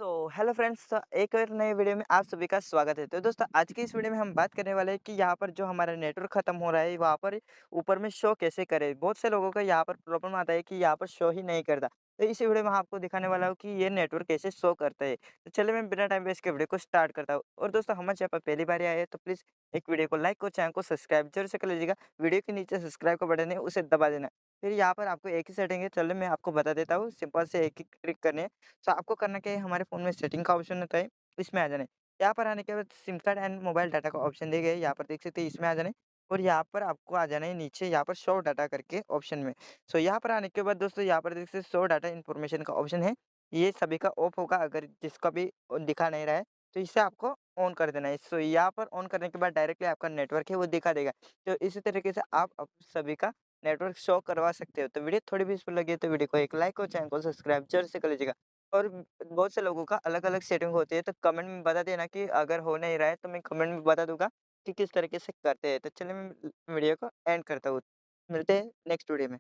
Hello friends, एक और नए वीडियो में आप सभी का स्वागत है। तो दोस्तों, आज की इस वीडियो में हम बात करने वाले हैं कि यहाँ पर जो हमारा नेटवर्क खत्म हो रहा है, वहाँ पर ऊपर में शो कैसे करें। बहुत से लोगों का यहाँ पर प्रॉब्लम आता है कि यहाँ पर शो ही नहीं करता। तो इसी वीडियो में आपको दिखाने वाला हूँ कि ये नेटवर्क कैसे शो करता है। तो चलिए मैं बिना टाइम वेस्ट के वीडियो को स्टार्ट करता हूँ। और दोस्तों, हमारे चैनल पर पहली बार आए हैं तो प्लीज़ एक वीडियो को लाइक और चैनल को सब्सक्राइब जरूर से कर लीजिएगा। वीडियो के नीचे सब्सक्राइब का बटन है, उसे दबा देना। फिर यहाँ पर आपको एक ही सेटिंग है, चलिए मैं आपको बता देता हूँ। सिंपल से एक ही क्लिक करनी है। तो आपको करना क्या है, हमारे फ़ोन में सेटिंग का ऑप्शन होता है, इसमें आ जाना है। यहाँ पर आने के बाद SIM card and mobile data का ऑप्शन दिए गए हैं, यहाँ पर देख सकते हैं, इसमें आ जाना है। और यहाँ पर आपको आ जाना है नीचे, यहाँ पर शो डाटा करके ऑप्शन में। सो यहाँ पर आने के बाद दोस्तों, यहाँ पर देख सकते हैं शो डाटा इन्फॉर्मेशन का ऑप्शन है। ये सभी का ऑफ होगा, अगर जिसका भी दिखा नहीं रहा है, तो इसे आपको ऑन कर देना है। सो यहाँ पर ऑन करने के बाद डायरेक्टली आपका नेटवर्क है वो दिखा देगा। तो इसी तरीके से आप सभी का नेटवर्क शो करवा सकते हो। तो वीडियो थोड़ी भी यूज़फुल लगी है तो वीडियो को एक लाइक और चैनल को सब्सक्राइब ज़रूर से कर लीजिएगा। और बहुत से लोगों का अलग-अलग सेटिंग होती है, तो कमेंट में बता देना कि अगर हो नहीं रहा है तो मैं कमेंट में बता दूँगा कि किस तरीके से करते हैं। तो चलिए मैं वीडियो को एंड करता हूँ। मिलते हैं नेक्स्ट वीडियो में।